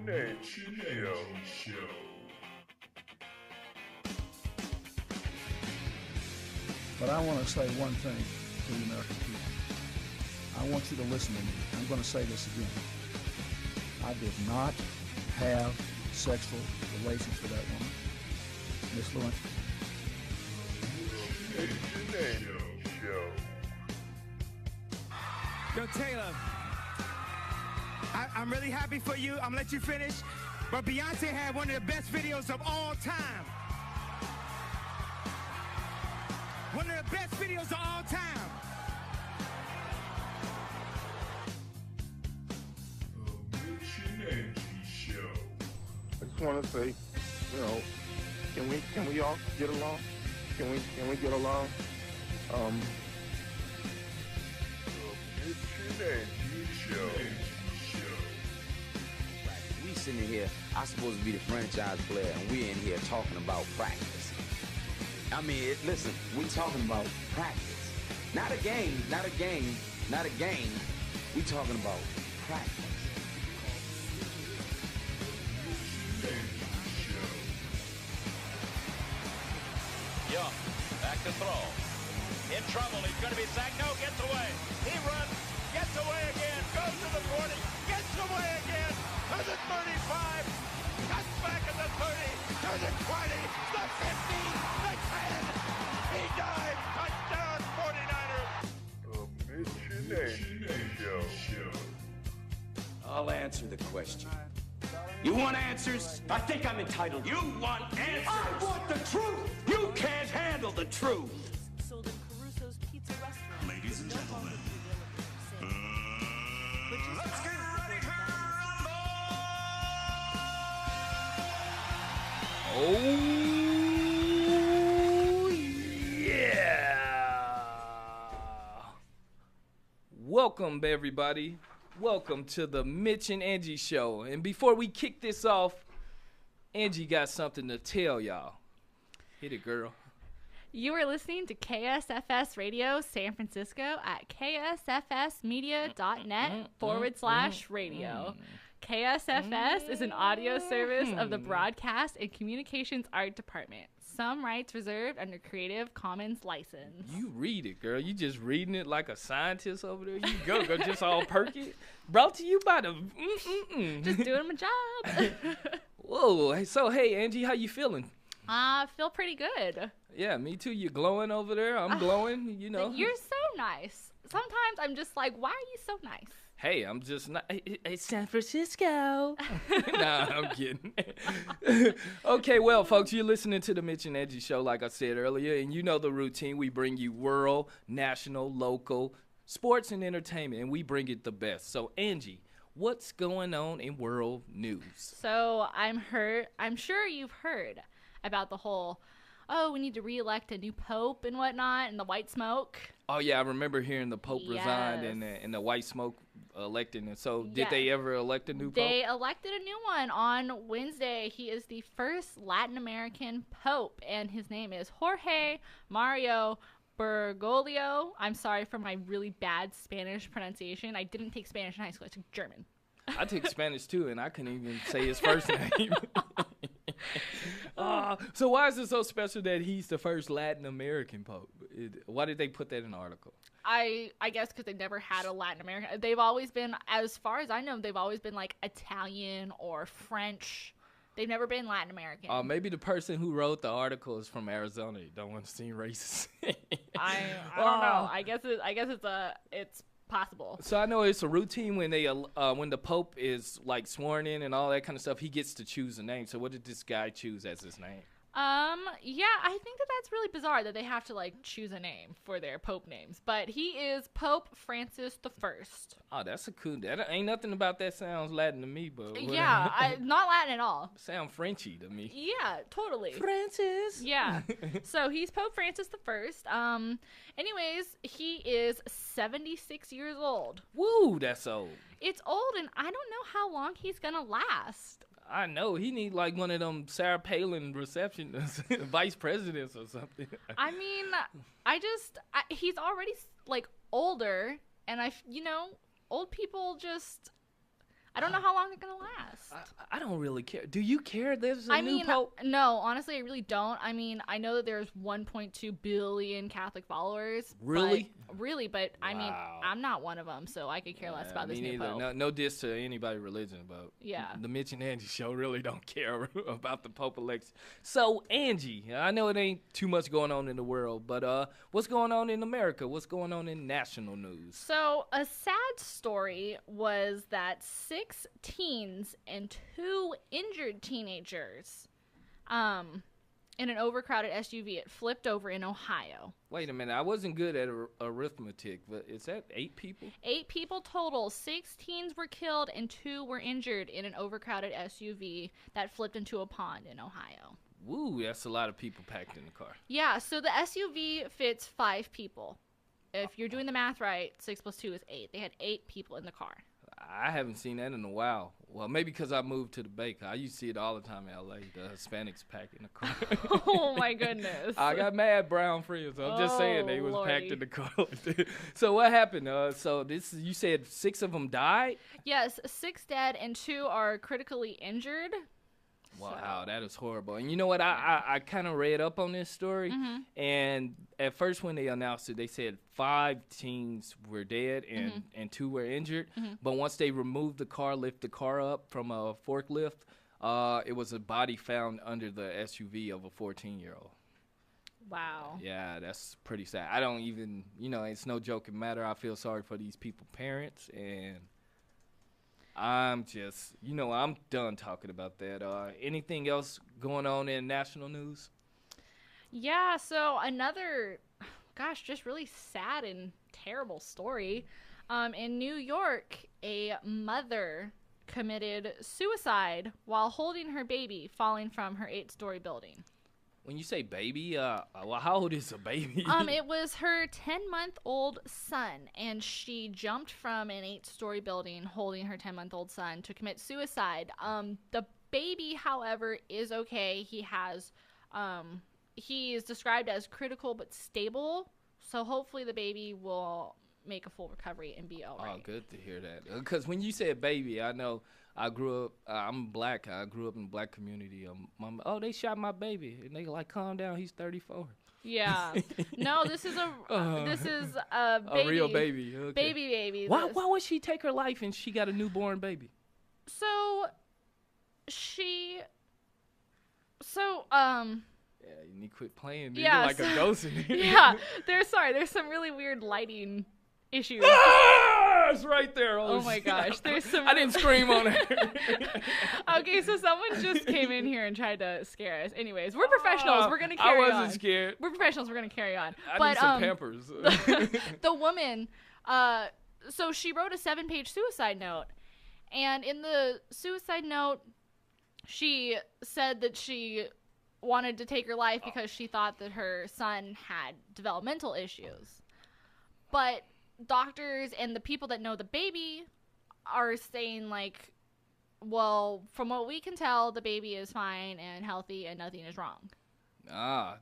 Mitch Angie Show. But I want to say one thing to the American people. I want you to listen to me. I'm going to say this again. I did not have sexual relations with that woman, Miss Lewinsky. Mitch Angie Show. Yo, Taylor, I'm really happy for you. I'm gonna let you finish. But Beyonce had one of the best videos of all time. One of the best videos of all time. The Mitch Angie Show. I just want to say, can we all get along? Can we get along? The Mitch Angie Show. We sitting here, I'm supposed to be the franchise player, and we're in here talking about practice. I mean, listen, we talking about practice. Not a game, not a game, not a game. We talking about practice. Young, back to throw. In trouble, he's going to be sacked. No, gets away. He runs, gets away again, goes to the 40, gets away again, to the 35, cuts back at the 30, to the 20, the 50, the 10. He dives, touchdown, 49ers. The Mitch Angie Show. I'll answer the question. You want answers? I think I'm entitled. You want answers? I want the truth. You can't handle the truth. Sold in Caruso's Pizza Restaurant. Ladies and gentlemen, Let's get ready for Oh, yeah. Welcome, everybody. Welcome to the Mitch and Angie Show. And before we kick this off, Angie got something to tell y'all. Hit it, girl. You are listening to KSFS Radio San Francisco at ksfsmedia.net/radio. KSFS is an audio service of the Broadcast and Communications Art Department. Some rights reserved under Creative Commons license. You read it, girl. You just reading it like a scientist over there. You go just all perky. Brought to you by the Just doing my job. Whoa. So, hey, Angie, how you feeling? I feel pretty good. Yeah, me too. You're glowing over there. I'm glowing, you know. You're so nice. Sometimes I'm just like, why are you so nice? Hey, I'm just not. It's San Francisco. Nah, I'm kidding. Okay, well, folks, you're listening to the Mitch and Angie Show, like I said earlier, and you know the routine. We bring you world, national, local, sports, and entertainment, and we bring it the best. So, Angie, what's going on in world news? So I'm sure you've heard about the whole, we need to re-elect a new pope and whatnot, and the white smoke. Oh, yeah, I remember hearing the Pope resigned and the white smoke elected. And so did they ever elect a new pope? They elected a new one on Wednesday. He is the first Latin American pope, and his name is Jorge Mario Bergoglio. I'm sorry for my really bad Spanish pronunciation. I didn't take Spanish in high school. I took German. I took Spanish, too, and I couldn't even say his first name. So why is it so special that he's the first Latin American pope? Why did they put that in the article? I guess because they've never had a Latin American. They've always been, as far as I know, they've always been like Italian or French. They've never been Latin American. Maybe the person who wrote the article is from Arizona. You don't want to seem racist. I don't know. I guess it's possible. So I know it's a routine when when the Pope is like sworn in and all that kind of stuff, he gets to choose a name. So what did this guy choose as his name? Yeah, I think that's really bizarre that they have to like choose a name for their Pope names. But he is Pope Francis the First. Oh, that's a cool. That ain't nothing about that sounds Latin to me, but yeah, not Latin at all. Sound Frenchy to me. Yeah, totally. Francis. Yeah. So he's Pope Francis the First. Anyways, he is 76 years old. Woo, that's old. It's old, and I don't know how long he's gonna last. I know. He need like one of them Sarah Palin receptionists, vice presidents or something. I mean, he's already like older, and old people just, I don't know how long they're going to last. I don't really care. Do you care there's a new mean, pope? No, honestly, I really don't. I mean, I know that there's 1.2 billion Catholic followers. Really? But I mean, Wow. I'm not one of them, so I could care less about this new pope. No diss to anybody religion, but the Mitch and Angie show really don't care about the pope election. So, Angie, I know it ain't too much going on in the world, but what's going on in America? What's going on in national news? So, a sad story was that 6 teens and 2 injured teenagers in an overcrowded SUV. It flipped over in Ohio. Wait a minute. I wasn't good at arithmetic, but is that 8 people? 8 people total. 6 teens were killed and 2 were injured in an overcrowded SUV that flipped into a pond in Ohio. Woo, that's a lot of people packed in the car. Yeah, so the SUV fits 5 people. If you're doing the math right, 6 plus 2 is 8. They had 8 people in the car. I haven't seen that in a while. Well, maybe because I moved to the Bay. I used to see it all the time in L.A. The Hispanics packed in the car. Oh, my goodness. I got mad brown friends. I'm just saying they was Lordy. packed in the car. So what happened? You said 6 of them died? Yes, 6 dead and 2 are critically injured. Wow, that is horrible. And you know what? I kind of read up on this story. And at first when they announced it, they said 5 teens were dead and 2 were injured. But once they removed the car, lifted the car up from a forklift, it was a body found under the SUV of a 14-year-old. Wow. Yeah, that's pretty sad. I don't even, it's no joking matter. I feel sorry for these people's parents, and I'm just, I'm done talking about that. Anything else going on in national news? Yeah, so another, just really sad and terrible story. In New York, a mother committed suicide while holding her baby falling from her 8-story building. When you say baby, how old is a baby? It was her 10-month-old son, and she jumped from an 8-story building holding her 10-month-old son to commit suicide. The baby, however, is okay. He is described as critical but stable, so hopefully the baby will make a full recovery and be all right. Oh, good to hear that. Because when you said baby, I know I grew up, I'm black. I grew up in the black community. They shot my baby. And they like, calm down, he's 34. Yeah. No, this is a baby. A real baby. Okay. Baby. Why would she take her life and she got a newborn baby? Yeah, you need to quit playing. Dude. Yeah, You're like a ghost in here. Yeah, there's some really weird lighting issues. It's right there. Oh my gosh, there's some. I didn't scream on it. Okay, so someone just came in here and tried to scare us. Anyways, we're professionals. We're gonna carry on. I wasn't scared. We're professionals. We're gonna carry on. I need some Pampers. The woman, so she wrote a 7-page suicide note, and in the suicide note, she said that she wanted to take her life because she thought that her son had developmental issues. But doctors and the people that know the baby are saying, like, well, from what we can tell, the baby is fine and healthy and nothing is wrong.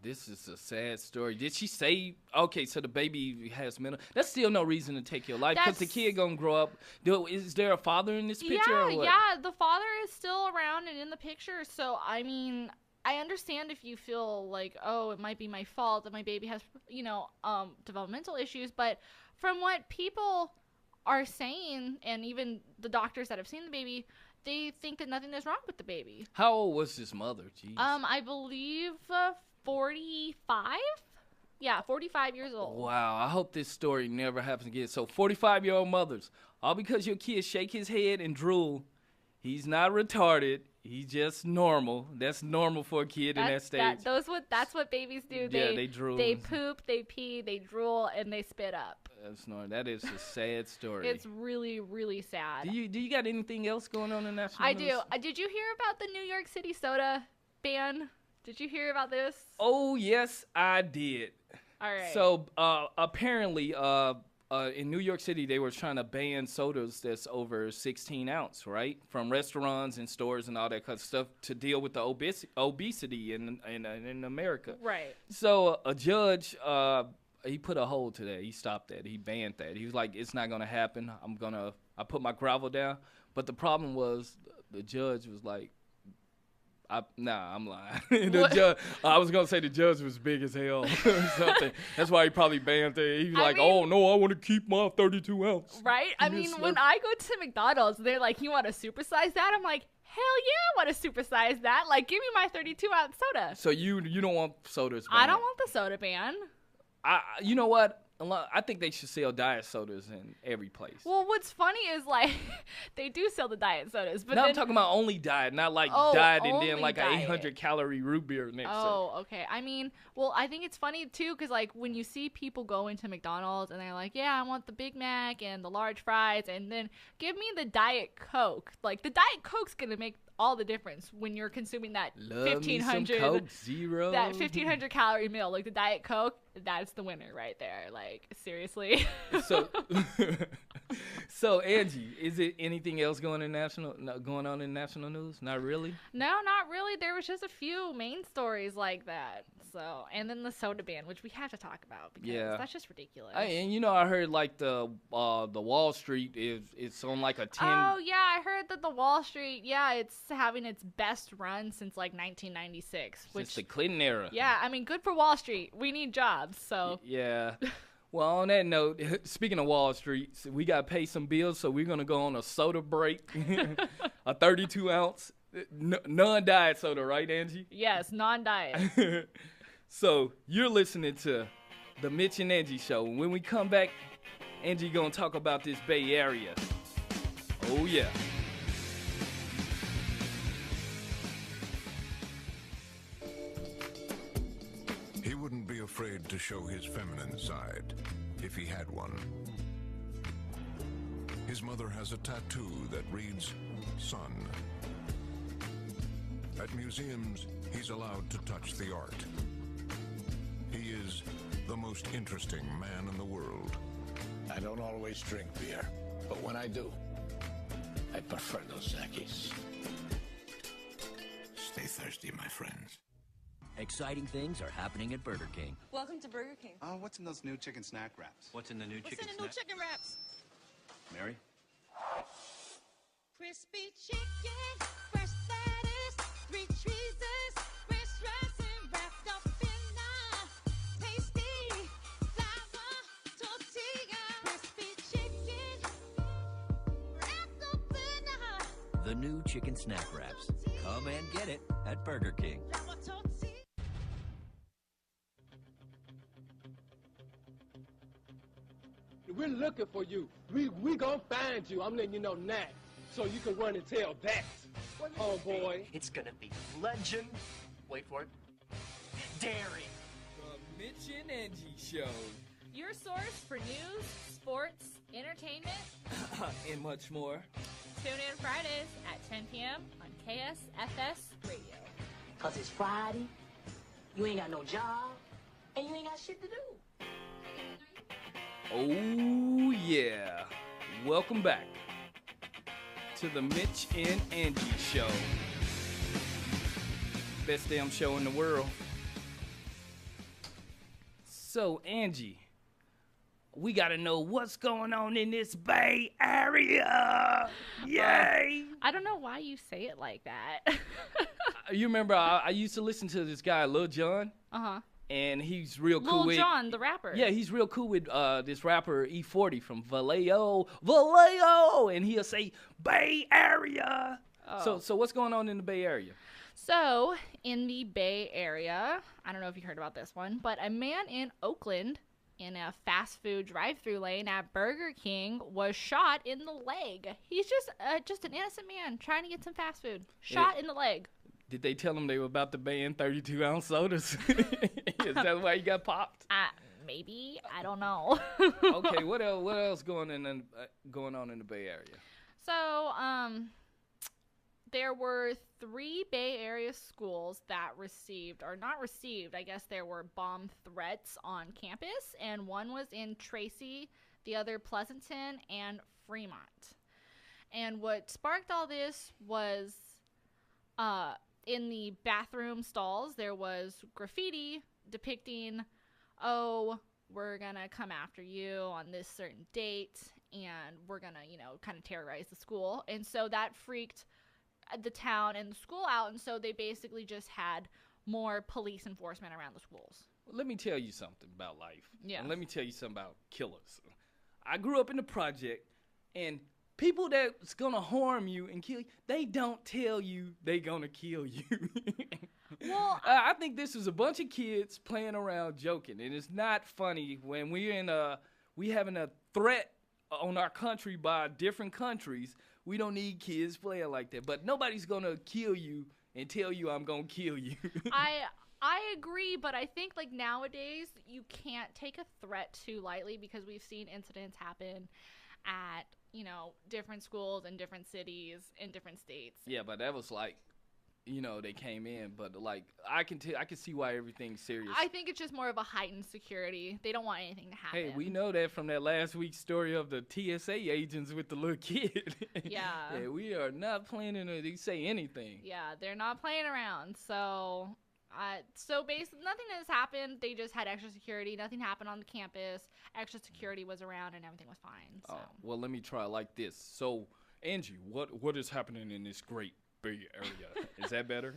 This is a sad story. Did she say, okay, so the baby has mental... That's still no reason to take your life because the kid going to grow up. Is there a father in this picture or what? Yeah, the father is still around and in the picture. So, I mean, I understand if you feel like, oh, it might be my fault that my baby has, developmental issues. But from what people are saying, and even the doctors that have seen the baby, they think that nothing is wrong with the baby. How old was his mother? Jeez. I believe 45? Yeah, 45 years old. Wow, I hope this story never happens again. So 45-year-old mothers, all because your kid shake his head and drool, he's not retarded. He's just normal. That's normal for a kid in that stage. That's what babies do. They drool. They poop, they pee, they drool, and they spit up. That's normal. That is a sad story. It's really, really sad. Do you got anything else going on in national news? I do. Did you hear about the New York City soda ban? Did you hear about this? Oh, yes, I did. All right. So apparently in New York City, they were trying to ban sodas that's over 16 ounce, right? From restaurants and stores and all that kind of stuff to deal with the obesity in America. Right. So a judge, he put a hold to that. He stopped that. He banned that. He was like, it's not going to happen. I'm I put my gravel down. But the problem was the judge was like, I'm lying. I was gonna say the judge was big as hell or something. That's why he probably banned it. He was like, "Oh no, I want to keep my 32 ounce." Right? I mean, when I go to McDonald's, they're like, "You want to supersize that?" I'm like, "Hell yeah, I want to supersize that! Like, give me my 32 ounce soda." So you don't want sodas banned? I don't want the soda ban. You know what? I think they should sell diet sodas in every place. Well, what's funny is, like, they do sell the diet sodas. But I'm talking about only diet, not like diet and then like diet. an 800 calorie root beer next to it. Oh, okay. I mean, well, I think it's funny, too, because, like, when you see people go into McDonald's and they're like, yeah, I want the Big Mac and the large fries, and then give me the Diet Coke. Like, the Diet Coke's going to make all the difference when you're consuming that 1,500 Coke Zero. That 1,500 calorie meal. Like, the Diet Coke, that's the winner right there. Like, seriously. So Angie, is it anything else going on in national news? Not really. No, not really. There was just a few main stories like that. So, and then the soda ban, which we have to talk about because that's just ridiculous. And I heard like the Wall Street it's on like a 10. Oh yeah, I heard that the Wall Street, it's having its best run since like 1996, since the Clinton era. Yeah, I mean, good for Wall Street. We need jobs, so. Yeah. Well, on that note, speaking of Wall Street, we got to pay some bills, so we're going to go on a soda break, a 32 ounce non-diet soda, right, Angie? Yes, non-diet. So you're listening to the Mitch and Angie Show. When we come back, Angie going to talk about this Bay Area. Oh, yeah. He wouldn't be afraid to show his feminine side, if he had one. His mother has a tattoo that reads, Son. At museums, he's allowed to touch the art. He is the most interesting man in the world. I don't always drink beer, but when I do, I prefer Dos Equis. Stay thirsty, my friends. Exciting things are happening at Burger King. Welcome to Burger King. What's in those new chicken snack wraps? What's in the new chicken snack? Chicken wraps? Mary? Crispy chicken, fresh lettuce, 3 cheeses, french dressing wrapped up in a tasty flour tortilla. Crispy chicken, wrapped up in a... The new chicken snack wraps. Come and get it at Burger King. We're looking for you. We gonna find you. I'm letting you know now, so you can run and tell that, homeboy. It's gonna be legend. Wait for it. Dairy. The Mitch and Angie Show. Your source for news, sports, entertainment, and much more. Tune in Fridays at 10 p.m. on KSFS Radio. 'Cause it's Friday, you ain't got no job, and you ain't got shit to do. Oh, yeah. Welcome back to the Mitch and Angie Show. Best damn show in the world. So, Angie, we got to know what's going on in this Bay Area. Yay! I don't know why you say it like that. You remember I used to listen to this guy, Lil Jon? Uh-huh. And he's real cool with... Lil Jon, the rapper. Yeah, he's real cool with this rapper E40 from Vallejo. And he'll say, Bay Area. Oh. So what's going on in the Bay Area? So, in the Bay Area, I don't know if you heard about this one, but a man in Oakland in a fast food drive-thru lane at Burger King was shot in the leg. He's just an innocent man trying to get some fast food. Shot in the leg. Did they tell him they were about to ban 32-ounce sodas? Is that why he got popped? Maybe. I don't know. Okay, what else going on in the Bay Area? So, there were 3 Bay Area schools that received, or not received, I guess there were bomb threats on campus, and one was in Tracy, the other Pleasanton, and Fremont. And what sparked all this was, in the bathroom stalls, there was graffiti depicting, oh, we're gonna come after you on this certain date. and we're gonna, kind of terrorize the school. And so that freaked the town and the school out, and so they basically just had more police enforcement around the schools. Well, let me tell you something about life. Yeah. And let me tell you something about killers. I grew up in the project, and people that's gonna harm you and kill you, they don't tell you they gonna kill you. Well, I think this is a bunch of kids playing around joking, and it's not funny when we having a threat on our country by different countries. We don't need kids playing like that. But nobody's gonna kill you and tell you I'm gonna kill you. I agree, but I think like nowadays you can't take a threat too lightly because we've seen incidents happen at, different schools in different cities in different states. Yeah, but that was like, they came in, but like I can see why everything's serious. I think it's just more of a heightened security. They don't want anything to happen. Hey, we know that from that last week's story of the TSA agents with the little kid. Yeah. Yeah, we are not planning to say anything. Yeah, they're not playing around. So basically nothing has happened. They just had extra security. Nothing happened on the campus. Extra security was around and everything was fine. So. Well, let me try like this. So, Angie, what is happening in this great Bay Area? Is that better?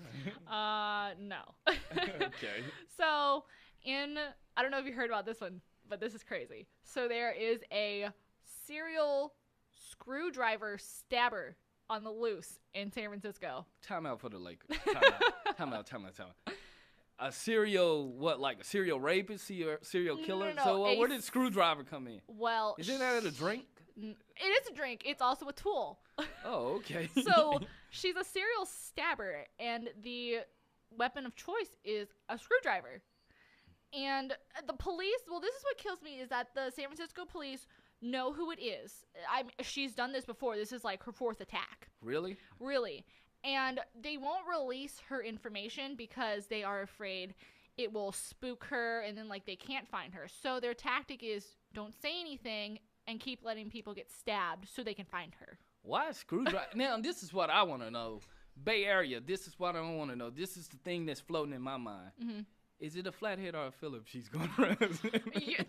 No. Okay. So, I don't know if you heard about this one, but this is crazy. So there is a serial screwdriver stabber on the loose in San Francisco. Time out for the Lakers. Time out. A serial rapist, serial killer? No, So where did screwdriver come in? Well, Isn't that a drink? It is a drink. It's also a tool. Oh, okay. So she's a serial stabber, and the weapon of choice is a screwdriver. And the police, well, this is what kills me, is that the San Francisco police know who it is. She's done this before. This is like her fourth attack. Really? Really. And they won't release her information because they are afraid it will spook her and then like they can't find her. So their tactic is don't say anything and keep letting people get stabbed so they can find her. Why screwdriver? Now, this is what I want to know. Bay Area, this is what I want to know. This is the thing that's floating in my mind. Mm-hmm. Is it a flathead or a Phillips she's going around?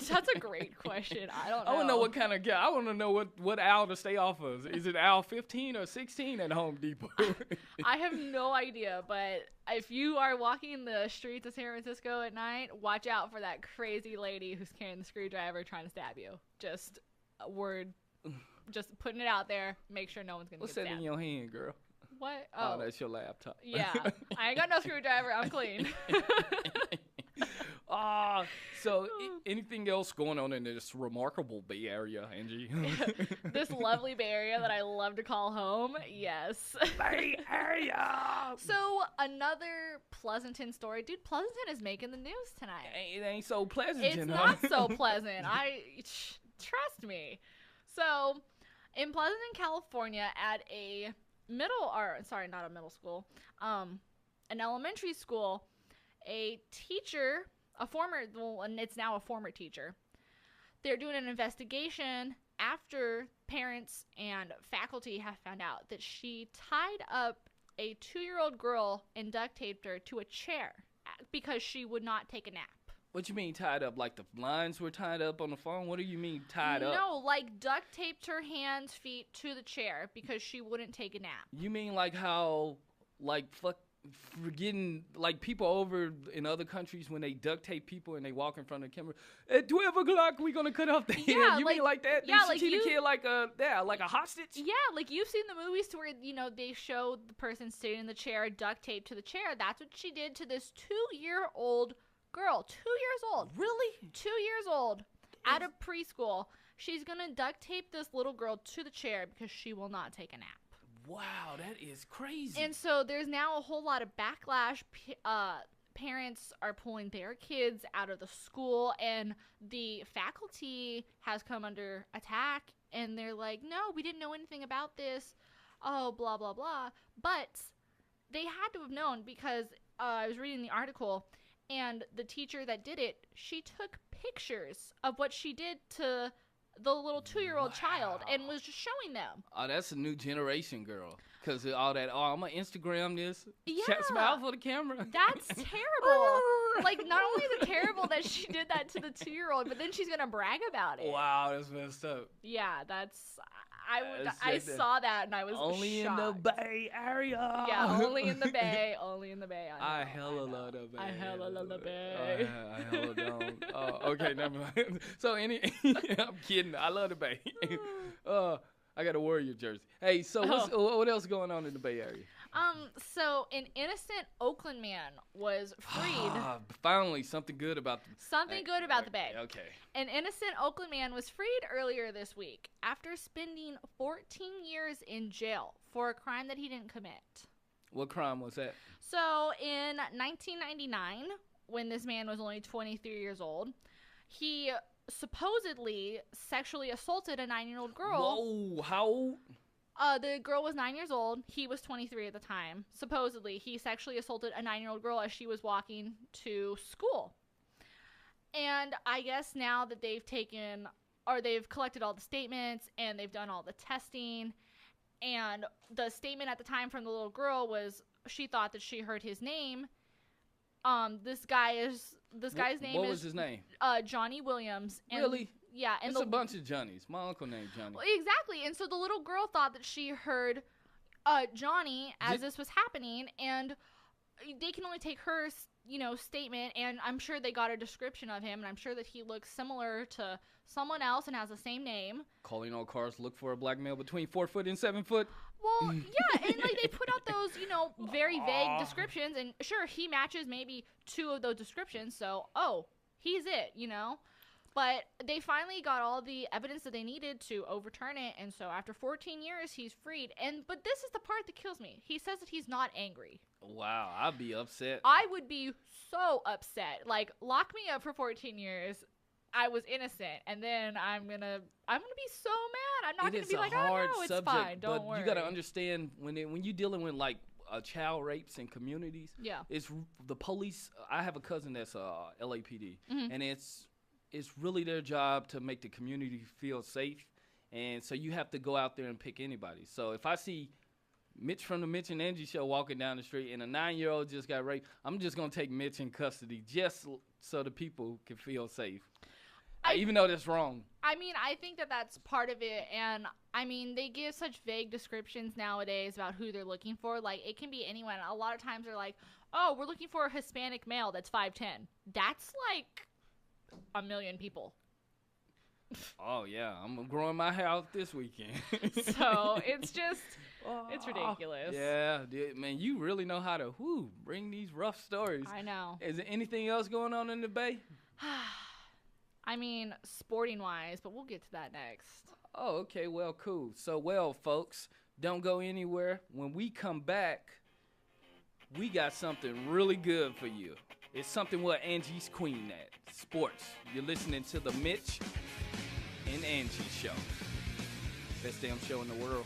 That's a great question. I don't know. I want to know what kind of guy. I want to know what aisle to stay off of. Is it aisle 15 or 16 at Home Depot? I have no idea, but if you are walking the streets of San Francisco at night, watch out for that crazy lady who's carrying the screwdriver trying to stab you. Just a word. Just putting it out there. Make sure no one's going to get stabbed. What's that in your hand, girl? What? Oh, that's your laptop. Yeah. I ain't got no screwdriver. I'm clean. So anything else going on in this remarkable Bay Area, Angie? This lovely Bay Area that I love to call home. Yes. Bay Area! So another Pleasanton story. Dude, Pleasanton is making the news tonight. It ain't so pleasant. It's not so pleasant. Trust me. So in Pleasanton, California, at an elementary school, a teacher, and it's now a former teacher, they're doing an investigation after parents and faculty have found out that she tied up a 2-year-old girl and duct taped her to a chair because she would not take a nap. What you mean tied up? Like the lines were tied up on the phone? What do you mean tied up? No, like duct taped her hands, feet to the chair because she wouldn't take a nap. You mean like how, like, forgetting, like, people over in other countries when they duct tape people and they walk in front of the camera, at 12 o'clock we gonna cut off the head. You mean like that? Yeah, they treat a kid like a hostage? Yeah, like you've seen the movies to where, they show the person sitting in the chair, duct taped to the chair. That's what she did to this 2-year-old girl. 2 years old. Really? 2 years old. Out of preschool. She's gonna duct tape this little girl to the chair because she will not take a nap. Wow, that is crazy. And so there's now a whole lot of backlash. Parents are pulling their kids out of the school, and the faculty has come under attack, and they're like, no, we didn't know anything about this. Oh, blah, blah, blah. But they had to have known because I was reading the article, and the teacher that did it, she took pictures of what she did to the little 2-year-old child and was just showing them. Oh, that's a new generation, girl. Because all that, I'm going to Instagram this. Yeah. Smile for the camera. That's terrible. Like, not only is it terrible that she did that to the 2-year-old, but then she's gonna brag about it. Wow, that's messed up. Yeah, I saw that and I was only shocked. in the Bay Area. Yeah, only in the Bay. Only in the Bay. I hella love the Bay. I hella love the Bay. I hella don't. Okay, never mind. So I'm kidding. I love the Bay. I got a Warrior jersey. Hey, so what else going on in the Bay Area? So an innocent Oakland man was freed. Finally, something good about the Bay. Okay. An innocent Oakland man was freed earlier this week after spending 14 years in jail for a crime that he didn't commit. What crime was that? So in 1999, when this man was only 23 years old, he supposedly sexually assaulted a 9-year-old girl. Whoa, how old? The girl was 9 years old. He was 23 at the time. Supposedly, he sexually assaulted a 9-year-old girl as she was walking to school. And I guess now that they've collected all the statements and they've done all the testing, and the statement at the time from the little girl was she thought that she heard his name. This guy's name What is was his name? Johnny Williams. And Really? Yeah, and it's a bunch of Johnnies. My uncle named Johnny. Exactly, and so the little girl thought that she heard Johnny as this was happening, and they can only take her, statement, and I'm sure they got a description of him, and I'm sure that he looks similar to someone else and has the same name. Calling all cars, look for a black male between 4 foot and 7 foot. Well, yeah, and they put out those, very vague descriptions, and sure, he matches maybe 2 of those descriptions, so, he's it, But they finally got all the evidence that they needed to overturn it, and so after 14 years, he's freed. But this is the part that kills me. He says that he's not angry. Wow, I'd be upset. I would be so upset. Like, lock me up for 14 years. I was innocent, and then I'm gonna be so mad. I'm not gonna be like, oh no, it's fine. Don't worry. You gotta understand when you're dealing with like child rapes in communities. Yeah, it's the police. I have a cousin that's LAPD, mm-hmm. and it's really their job to make the community feel safe, and so you have to go out there and pick anybody. So if I see Mitch from the Mitch and Angie show walking down the street and a 9-year-old just got raped, I'm just gonna take Mitch in custody just so the people can feel safe. Even though that's wrong. I mean, I think that that's part of it, and I mean, they give such vague descriptions nowadays about who they're looking for. Like, it can be anyone. A lot of times they're like, oh, we're looking for a Hispanic male that's 5'10". That's like 1 million people. Oh, yeah. I'm growing my house this weekend. So, it's just, it's ridiculous. Yeah, man, you really know how to bring these rough stories. I know. Is there anything else going on in the Bay? I mean, sporting-wise, but we'll get to that next. Oh, okay. Well, cool. So, folks, don't go anywhere. When we come back, we got something really good for you. It's something where Angie's queen at. Sports. You're listening to the Mitch and Angie Show. Best damn show in the world.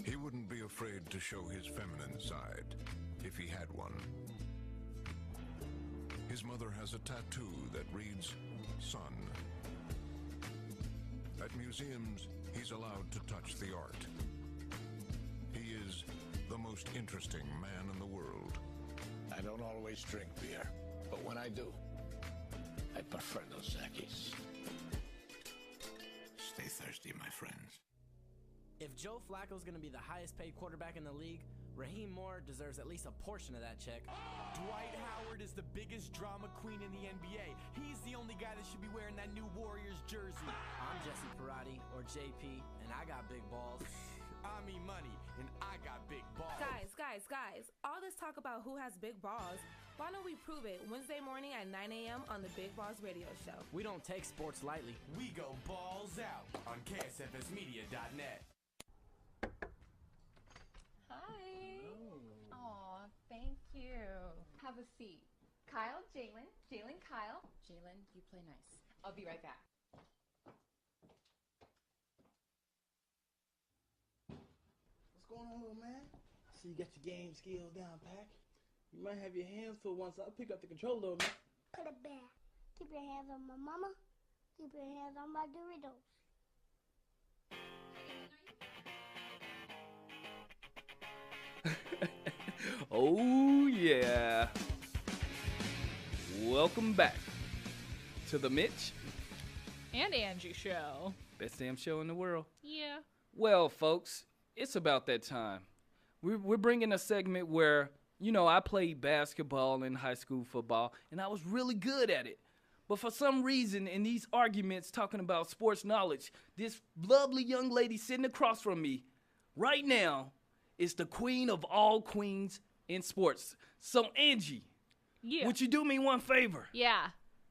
He wouldn't be afraid to show his feminine side if he had one. His mother has a tattoo that reads, Son. At museums, he's allowed to touch the art. He is the most interesting man in the world. I don't always drink beer, but when I do, I prefer Dos Equis. Stay thirsty, my friends. If Joe Flacco's going to be the highest paid quarterback in the league, Raheem Moore deserves at least a portion of that check. Dwight Howard is the biggest drama queen in the NBA. He's the only guy that should be wearing that new Warriors jersey. I'm Jesse Parati, or JP, and I got big balls. I mean money, and I got big balls. Guys, all this talk about who has big balls, why don't we prove it Wednesday morning at 9 a.m. on the Big Balls Radio Show? We don't take sports lightly. We go balls out on KSFSmedia.net. Hi. Aw, thank you. Have a seat. Kyle, Jalen, Kyle. Jalen, you play nice. I'll be right back. What's going on, little man? So you got your game skills down, Pack. You might have your hands full once I pick up the controller, little man. Put it back. Keep your hands on my mama. Keep your hands on my Doritos. Oh, yeah. welcome back to the Mitch And Angie show. Best damn show in the world. Yeah. Well, folks, it's about that time. We're bringing a segment where, you know, I played basketball in high school football, and I was really good at it. But for some reason, in these arguments talking about sports knowledge, this lovely young lady sitting across from me right now is the queen of all queens in sports. So, Angie, would you do me one favor? Yeah.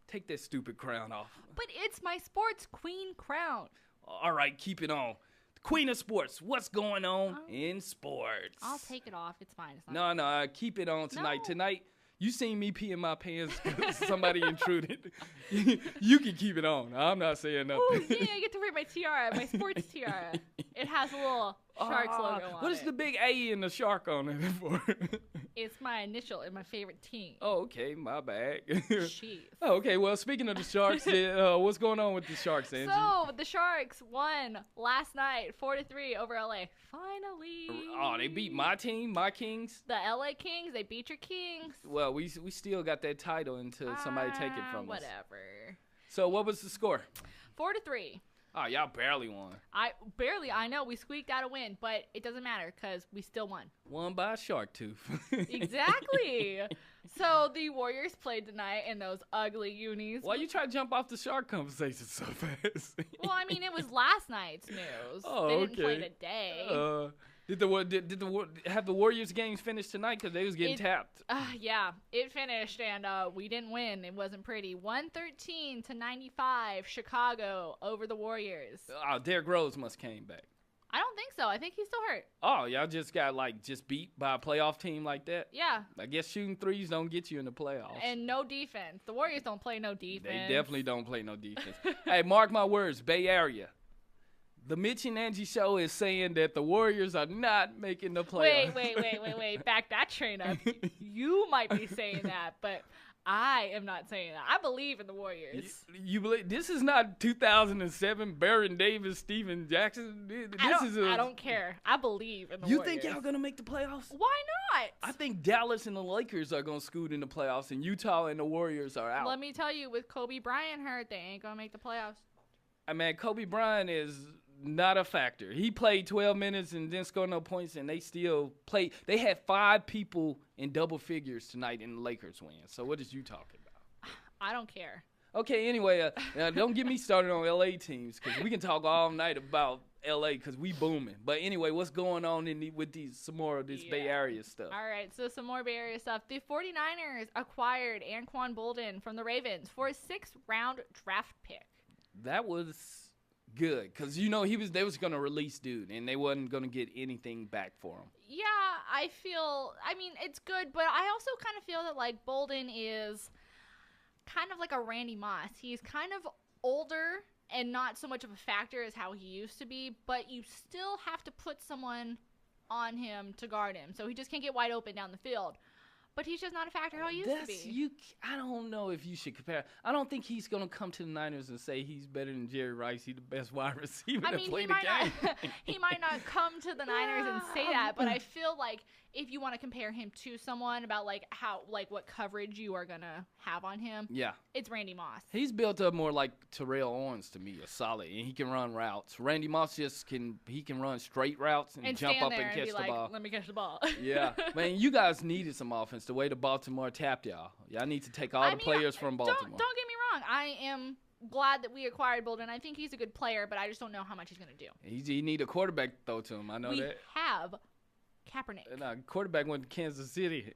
Take that stupid crown off. But it's my sports queen crown. All right, keep it on. The queen of sports, what's going on in sports? I'll take it off. It's fine. It's not No, keep it on tonight. No. Tonight, you seen me pee in my pants because somebody intruded. You can keep it on. I'm not saying nothing. Ooh, yeah, I get to wear my tiara, my sports tiara. It has a little Sharks logo on What is it. the big A and the shark on it for? It's my initial in my favorite team. Oh, okay, my bad. Jeez. Oh, okay, well, speaking of the Sharks, what's going on with the Sharks, Angie? So, the Sharks won last night 4-3 over LA. Finally. Oh, they beat my team, my Kings? The LA Kings, they beat your Kings. Well, we still got that title until somebody take it from us. Whatever. So, what was the score? 4-3. Oh, y'all barely won. I know we squeaked out a win, but it doesn't matter because we still won. Won by a shark tooth. Exactly. So the Warriors played tonight in those ugly unis. Why you try to jump off the shark conversation so fast? Well, I mean, it was last night's news. Oh, they didn't play okay. today. Did the Warriors games finish tonight? Because they was getting tapped. Yeah, it finished, and we didn't win. It wasn't pretty. 113-95, Chicago over the Warriors. Oh, Derrick Rose must came back. I don't think so. I think he's still hurt. Oh, y'all just got just beat by a playoff team like that? Yeah. I guess shooting threes don't get you in the playoffs. And no defense. The Warriors don't play no defense. They definitely don't play no defense. Hey, mark my words, Bay Area. The Mitch and Angie show is saying that the Warriors are not making the playoffs. Wait. Back that train up. You might be saying that, but I am not saying that. I believe in the Warriors. You believe this is not 2007 Baron Davis, Steven Jackson. I don't care. I believe in the Warriors. You think y'all gonna make the playoffs? Why not? I think Dallas and the Lakers are gonna scoot in the playoffs, and Utah and the Warriors are out. Let me tell you, with Kobe Bryant hurt, they ain't gonna make the playoffs. I mean, Kobe Bryant is not a factor. He played 12 minutes and didn't score no points, and they still played. They had 5 people in double figures tonight in the Lakers win. So what is you talking about? I don't care. Okay, anyway, don't get me started on LA teams because we can talk all night about LA because we booming. But anyway, what's going on with some more of this Bay Area stuff? All right, so some more Bay Area stuff. The 49ers acquired Anquan Boldin from the Ravens for a 6th-round draft pick. That was good, because they was going to release dude, and they wasn't going to get anything back for him. Yeah, I mean, it's good, but I also kind of feel that, Bolden is kind of like a Randy Moss. He's kind of older and not so much of a factor as how he used to be, but you still have to put someone on him to guard him, so he just can't get wide open down the field. But he's just not a factor how he used to be. I don't know if you should compare. I don't think he's going to come to the Niners and say he's better than Jerry Rice. He's the best wide receiver to play the game. He might not come to the Niners and say that, but I feel like if you want to compare him to someone about what coverage you are going to have on him, it's Randy Moss. He's built up more like Terrell Owens to me, a solid, and he can run routes. Randy Moss can run straight routes and jump up and catch the ball. Let me catch the ball. Yeah. Man, you guys needed some offense the way the Baltimore tapped y'all. Y'all need to take all the players from Baltimore. Don't get me wrong. I am glad that we acquired Bolden. I think he's a good player, but I just don't know how much he's going to do. He need a quarterback to throw to him. I know that. We have Kaepernick. No, quarterback went to Kansas City.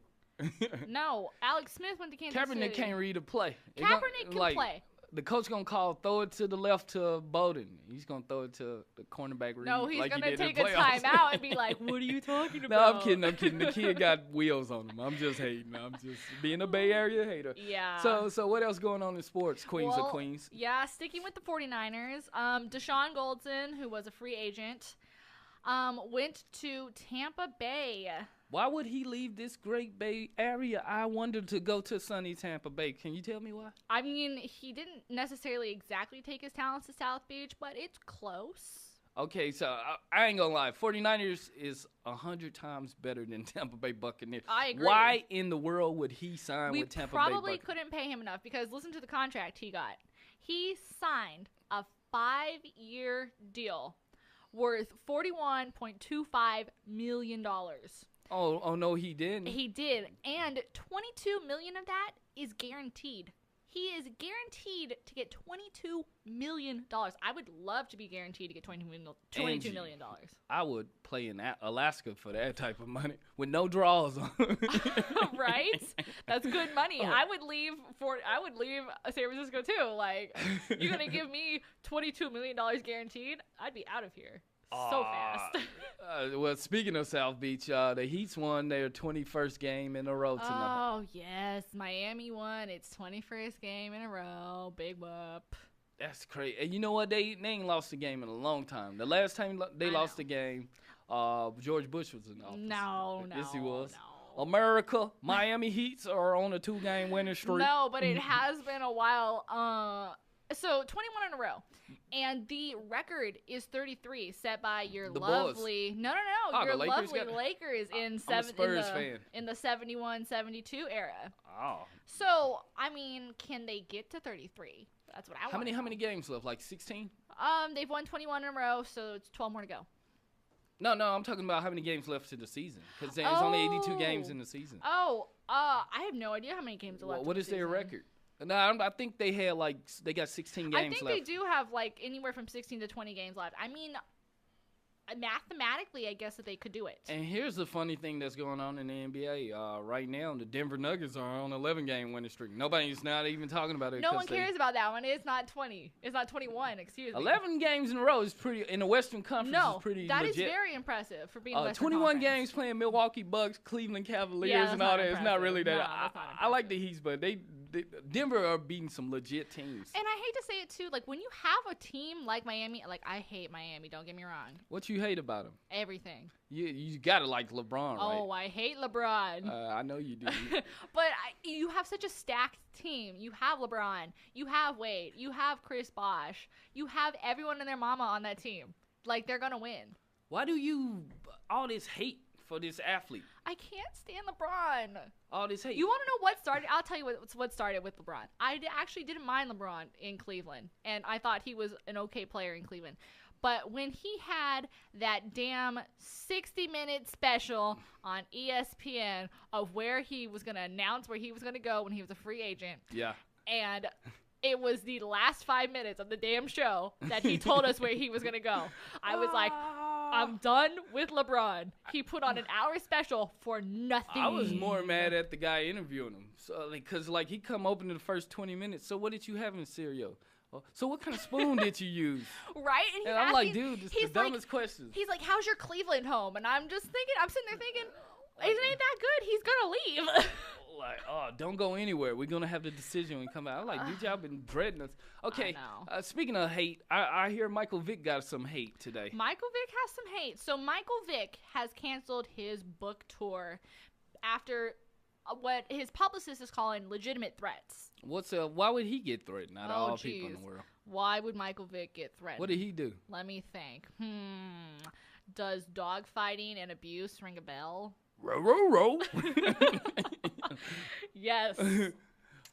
No, Alex Smith went to Kansas City. Kaepernick can't read a play. Kaepernick can play. The coach going to throw it to the left to Bowden. He's going to throw it to the cornerback. No, he's going to take a timeout and be like, what are you talking about? No, I'm kidding. The kid got wheels on him. I'm just hating. I'm just being a Bay Area hater. Yeah. So what else going on in sports? Queens of Queens. Yeah, sticking with the 49ers. Deshaun Goldson, who was a free agent, went to Tampa Bay. Why would he leave this great Bay Area? I wanted to go to sunny Tampa Bay. Can you tell me why? I mean, he didn't necessarily exactly take his talents to South Beach, but it's close. Okay, so I ain't gonna lie. 49ers is 100 times better than Tampa Bay Buccaneers. I agree. Why in the world would he sign We with Tampa Bay probably Buccaneers? couldn't pay him enough because listen to the contract he got. He signed a 5-year deal worth $41.25 million. Oh no, he didn't. He did, and $22 million of that is guaranteed. He is guaranteed to get $22 million. I would love to be guaranteed to get $22 million. I would play in Alaska for that type of money with no draws on. Right? That's good money. I would leave San Francisco too. Like, you're gonna give me $22 million guaranteed? I'd be out of here so fast. Well, speaking of South Beach, the Heats won their 21st game in a row tonight. Oh yes, Miami won its 21st game in a row. Big whoop. That's crazy. And you know what? They ain't lost a game in a long time. The last time they lost a game, George Bush was in office. No. Yes, he was. No. America, Miami Heats are on a 2-game winning streak. No, but it has been a while. So 21 in a row. And the record is 33, set by your The lovely... Bulls. No. Oh, your the Lakers lovely Lakers in I'm a Spurs fan. In the 71-72 era. Oh. So, I mean, can they get to 33? That's what I want. How many games left? Like 16? They've won 21 in a row, so it's 12 more to go. No, I'm talking about how many games left to the season. Because there's only 82 games in the season. I have no idea how many games are left. What is their record? No, I think they got 16 games left. I think they do have like anywhere from 16 to 20 games left. I mean, mathematically, I guess that they could do it. And here's the funny thing that's going on in the NBA. Right now, the Denver Nuggets are on an 11-game winning streak. Nobody's not even talking about it. No one cares about that one. It's not 20. It's not 21, excuse me. 11 games in a row is pretty, in the Western Conference, is pretty legit. That is very impressive for being Western 21 Conference. games playing Milwaukee Bucks, Cleveland Cavaliers, Yeah, and all that. impressive. It's not really that. No, that's not I like the Heat, but Denver are beating some legit teams. And I hate to say it, too. Like, when you have a team like Miami, like, I hate Miami. Don't get me wrong. What you hate about them? Everything. You gotta like LeBron, right? Oh, I hate LeBron. I know you do. But you have such a stacked team. You have LeBron. You have Wade. You have Chris Bosh. You have everyone and their mama on that team. Like, they're gonna win. Why do you all this hate for this athlete? I can't stand LeBron. All this hate. You want to know what started? I'll tell you what started with LeBron. I actually didn't mind LeBron in Cleveland, and I thought he was an okay player in Cleveland. But when he had that damn 60-minute special on ESPN of where he was going to announce where he was going to go when he was a free agent. Yeah. And it was the last 5 minutes of the damn show that he told us where he was going to go. I was like, I'm done with LeBron. He put on an hour special for nothing. I was more mad at the guy interviewing him. So, because he come open in the first 20 minutes. So what did you have in cereal? So what kind of spoon did you use? Right? And I'm like, dude, this is the dumbest question. He's like, how's your Cleveland home? And I'm just thinking, I'm sitting there thinking, isn't it that good? He's going to leave. Don't go anywhere. We're going to have the decision when we come out. I'm like, dude, y'all been dreading us. Okay, speaking of hate, I hear Michael Vick got some hate today. Michael Vick has some hate. So Michael Vick has canceled his book tour after what his publicist is calling legitimate threats. Why would he get threatened out of all people in the world? Why would Michael Vick get threatened? What did he do? Let me think. Does dog fighting and abuse ring a bell? Row. Yes.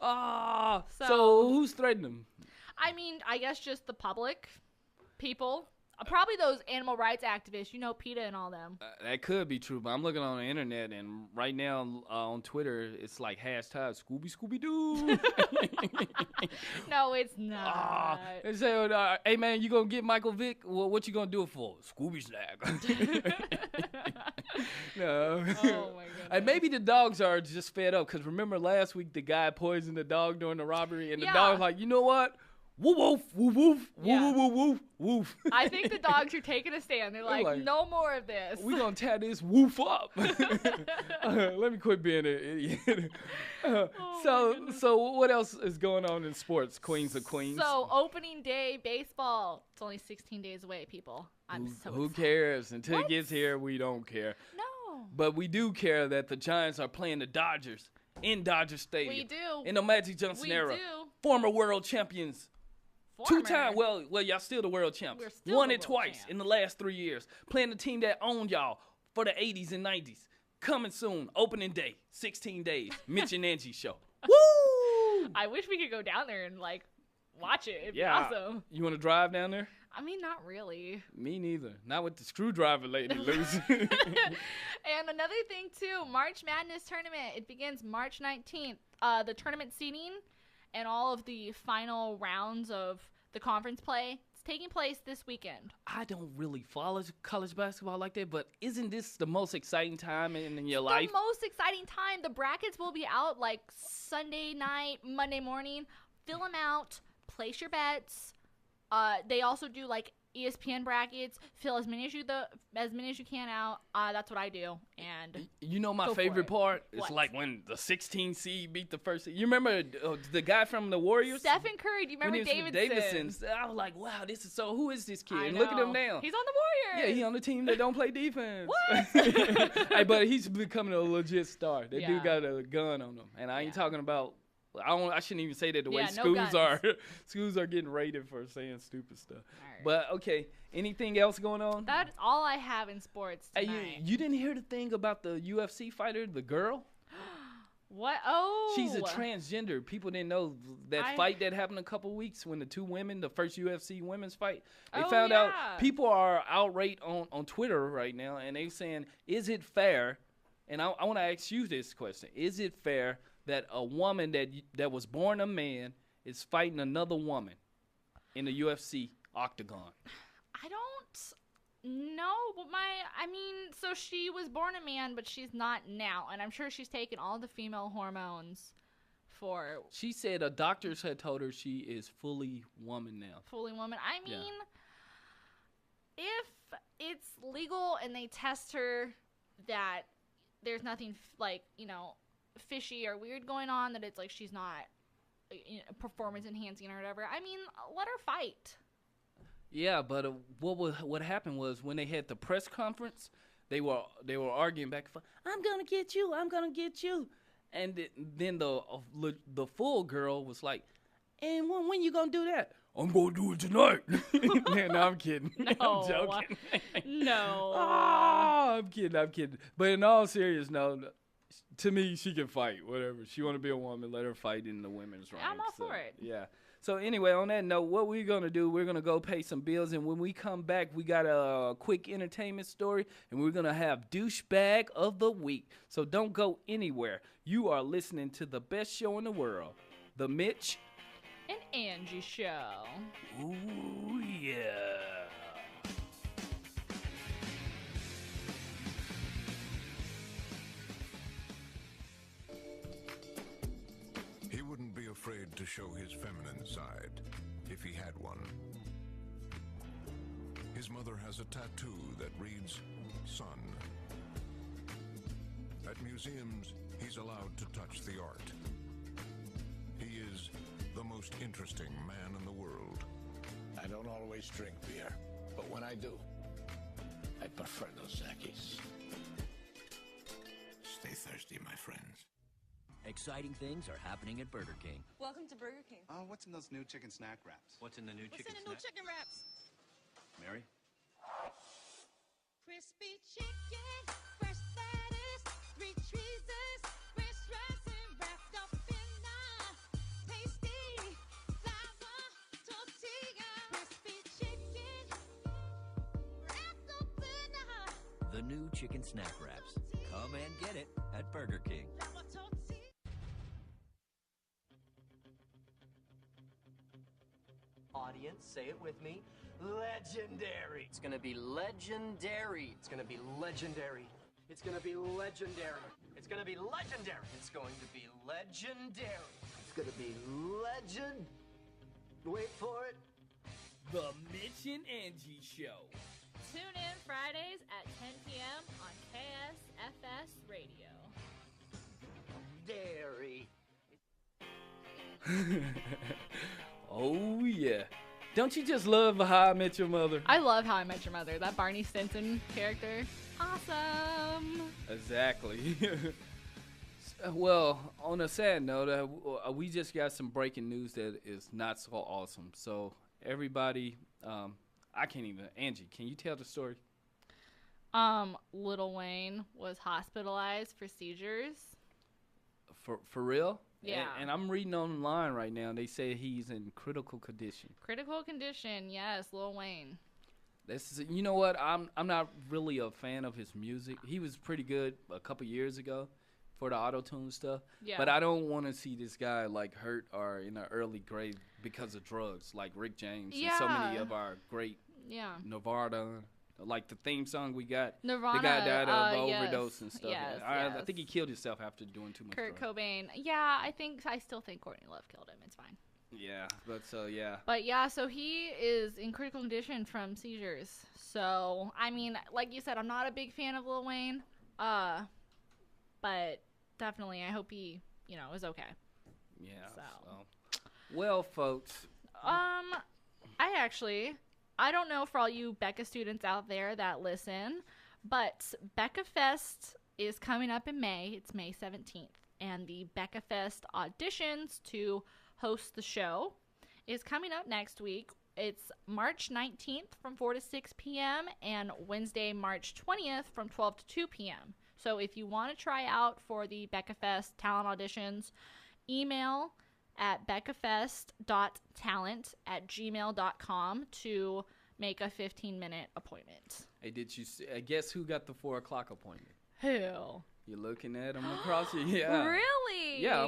So who's threatening him? I mean, I guess just the public, people. Probably those animal rights activists, PETA and all them. That could be true, but I'm looking on the internet, and right now on Twitter, it's like hashtag Scooby-Doo. No, it's not. They say, hey, man, you going to get Michael Vick? Well, what you going to do it for? Scooby Snack. No. Oh, my goodness. And maybe the dogs are just fed up, because remember last week the guy poisoned the dog during the robbery, and the dog's like, you know what? Woof, woof, woof, woof, woof, woof, woof, woof. I think the dogs are taking a stand. They're like, no more of this. We're going to tear this woof up. Let me quit being an idiot. So what else is going on in sports, Queens of Queens? So opening day baseball. It's only 16 days away, people. I'm so Who excited. cares? Until it gets here, we don't care. No. But we do care that the Giants are playing the Dodgers in Dodger Stadium. We do. In the Magic Johnson era. We do. Former world champions. 2-time. Well, y'all still the world champs. We're still Won the it world twice champs. in the last 3 years. Playing the team that owned y'all for the 80s and 90s. Coming soon. Opening day. 16 days. Mitch and Angie show. Woo! I wish we could go down there and like watch it. It'd be Yeah. awesome. You want to drive down there? I mean, not really. Me neither. Not with the screwdriver lady loose. And another thing too, March Madness tournament. It begins March 19th. The tournament seeding and all of the final rounds of the conference play, it's taking place this weekend. I don't really follow college basketball like that, but isn't this the most exciting time in your life? The most exciting time. The brackets will be out like Sunday night, Monday morning. Fill them out. Place your bets. They also do like ESPN brackets. Fill as many as you can out. That's what I do. And You know my Go for favorite it. part is What? like when the 16 seed beat the first seed. You remember the guy from the Warriors? Stephen Curry. Do you remember When he was with Davidson? I was like, wow, this is so. Who is this kid? I And look at him know. now. He's on the Warriors. Yeah, he on the team that don't play defense. What? Hey, but he's becoming a legit star. That Yeah. dude got a gun on him, and I ain't talking about. I shouldn't even say that the way Yeah, no schools guns. are. Schools are getting raided for saying stupid stuff. But okay, anything else going on? That's all I have in sports Hey, tonight. you didn't hear the thing about the UFC fighter, the girl? What? Oh. She's a transgender. People didn't know that fight that happened a couple weeks when the two women, the first UFC women's fight, they Oh, found out yeah. people are outraged on Twitter right now, and they saying, is it fair? And I want to ask you this question: is it fair that a woman that was born a man is fighting another woman in the UFC octagon? I don't know. But so she was born a man, but she's not now. And I'm sure she's taken all the female hormones for She said a doctors had told her she is fully woman now. fully woman. I Yeah. mean, if it's legal and they test her that there's nothing fishy or weird going on, that it's like she's not performance enhancing or whatever, I mean, let her fight. Yeah, but what happened was when they had the press conference, they were arguing back and forth. I'm gonna get you. I'm gonna get you. And then the full girl was like, and when you gonna do that? I'm gonna do it tonight. No, I'm kidding. No. I'm joking. No. Oh, I'm kidding. But in all seriousness, no. To me, she can fight. Whatever. She want to be a woman, let her fight in the women's ranks. I'm all for it. Yeah. So anyway, on that note, what we're gonna do? We're gonna go pay some bills, and when we come back, we got a quick entertainment story, and we're gonna have douchebag of the week. So don't go anywhere. You are listening to the best show in the world, the Mitch An Angie Show. Ooh yeah. He wouldn't be afraid to show his feminine side if he had one. His mother has a tattoo that reads, Son. At museums, he's allowed to touch the art. He is the most interesting man in the world. I don't always drink beer, but when I do, I prefer Dos Equis. Stay thirsty, my friends. Exciting things are happening at Burger King. Welcome to Burger King. What's in those new chicken snack wraps? What's in the new What's chicken in the new snack? chicken wraps? Mary? Crispy chicken, fresh lettuce, 3 cheeses, French dressing wrapped up in a tasty flour tortilla. Crispy chicken, wrapped up in a The new chicken snack wraps. Come and get it at Burger King. flour tortilla. Audience, say it with me. Legendary. It's gonna be legendary. It's gonna be legendary. It's gonna be legendary. It's gonna be legendary. It's going to be legendary. It's gonna be legend. Wait for it. The Mitch and Angie Show. Tune in Fridays at 10 p.m. on KSFS Radio. Dairy. Oh yeah. Don't you just love How I Met Your Mother? I love How I Met Your Mother. That Barney Stinson character. Awesome. Exactly. Well, on a sad note, we just got some breaking news that is not so awesome. So everybody, I can't even. Angie, can you tell the story? Lil Wayne was hospitalized for seizures. For real? Yeah. And I'm reading online right now. They say he's in critical condition. Critical condition, yes, Lil Wayne. You know what? I'm not really a fan of his music. He was pretty good a couple years ago for the auto-tune stuff. Yeah. But I don't want to see this guy like hurt or in an early grave because of drugs, like Rick James and so many of our great Nirvana. Like the theme song we got, Nirvana, the guy died of overdose yes, and stuff. yes, I think he killed himself after doing too much. Kurt drugs. Cobain. Yeah, I still think Courtney Love killed him. It's fine. Yeah, but yeah. But yeah, so he is in critical condition from seizures. So, I mean, like you said, I'm not a big fan of Lil Wayne. But definitely I hope he, is okay. Yeah. So. Well, folks. I don't know for all you Becca students out there that listen, but Becca Fest is coming up in May. It's May 17th. And the Becca Fest auditions to host the show is coming up next week. It's March 19th from 4 to 6 p.m. and Wednesday, March 20th from 12 to 2 p.m. So if you want to try out for the Becca Fest talent auditions, email at beccafest.talent@gmail.com to make a 15-minute appointment. Hey, did you guess who got the 4 o'clock appointment? Who? You're looking at him across you. Yeah. Really? Yeah,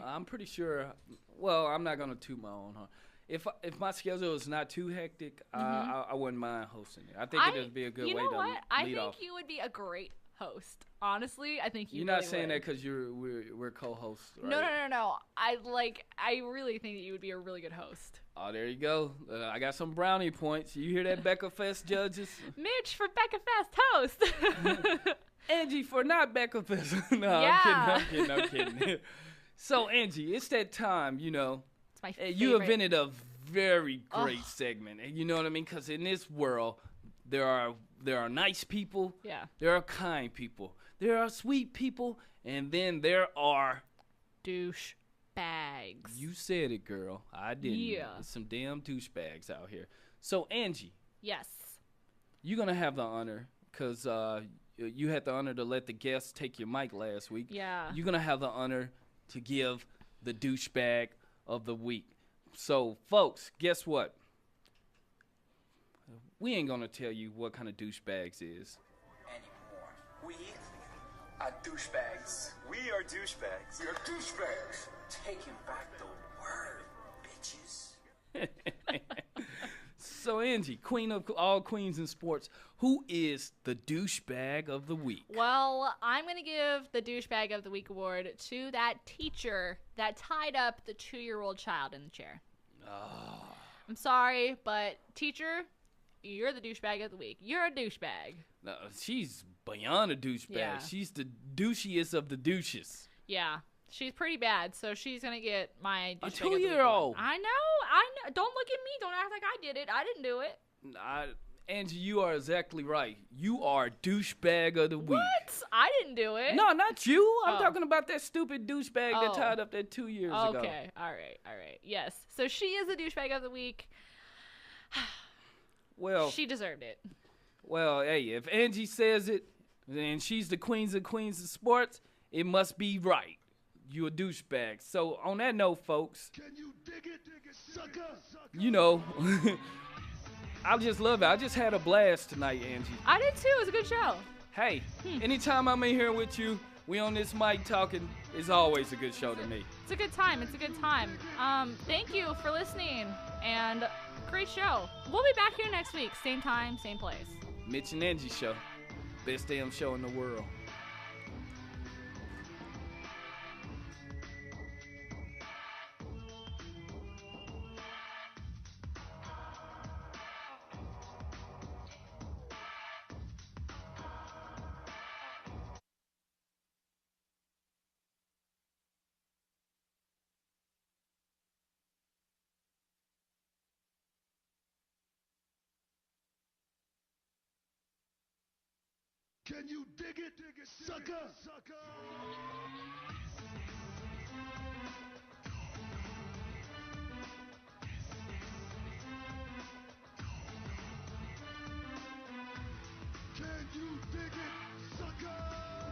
I'm pretty sure. Well, I'm not gonna toot my own horn. If my schedule is not too hectic, I wouldn't mind hosting it. I think it would be a good way to lead off. I think you would be a great host. Honestly, I think You're not saying that because we're co-hosts, right? No. I really think that you would be a really good host. Oh, there you go. I got some brownie points. You hear that, Becca Fest judges? Mitch for Becca Fest host. Angie for not Becca Fest. No, yeah. I'm kidding. So, Angie, it's that time, It's my favorite. You invented a very great segment. And you know what I mean? Because in this world, there are nice people. Yeah. There are kind people. There are sweet people. And then there are douche bags. You said it, girl. I didn't. Yeah. There's some damn douchebags out here. So, Angie. Yes. You're going to have the honor because you had the honor to let the guests take your mic last week. Yeah. You're going to have the honor to give the douchebag of the week. So, folks, guess what? We ain't going to tell you what kind of douchebags is. Anymore. We are douchebags. We are douchebags. We are douchebags. Taking back the word, bitches. So, Angie, queen of all queens in sports, who is the douchebag of the week? Well, I'm going to give the douchebag of the week award to that teacher that tied up the 2-year-old child in the chair. Oh. I'm sorry, but teacher, you're the douchebag of the week. You're a douchebag. No, she's beyond a douchebag. Yeah. She's the douchiest of the douches. Yeah. She's pretty bad, so she's going to get my douchebag A of the week 2-year-old. award. I know. Don't look at me. Don't act like I did it. I didn't do it. Angie, you are exactly right. You are douchebag of the week. What? I didn't do it. No, not you. I'm talking about that stupid douchebag that tied up that 2 years ago. Okay. All right. Yes. So she is the douchebag of the week. Well, she deserved it. Well, hey, if Angie says it, and she's the queens of sports, it must be right. You a douchebag. So on that note, folks, Can you dig it, sucker? you know, I just love it. I just had a blast tonight, Angie. I did too. It was a good show. Hey, anytime I'm in here with you, we on this mic talking, it's always a good show to me. It's a good time. Thank you for listening, and great show. We'll be back here next week. Same time, same place. Mitch and Angie show. Best damn show in the world. Can you dig it, sucker? You dig it, sucker?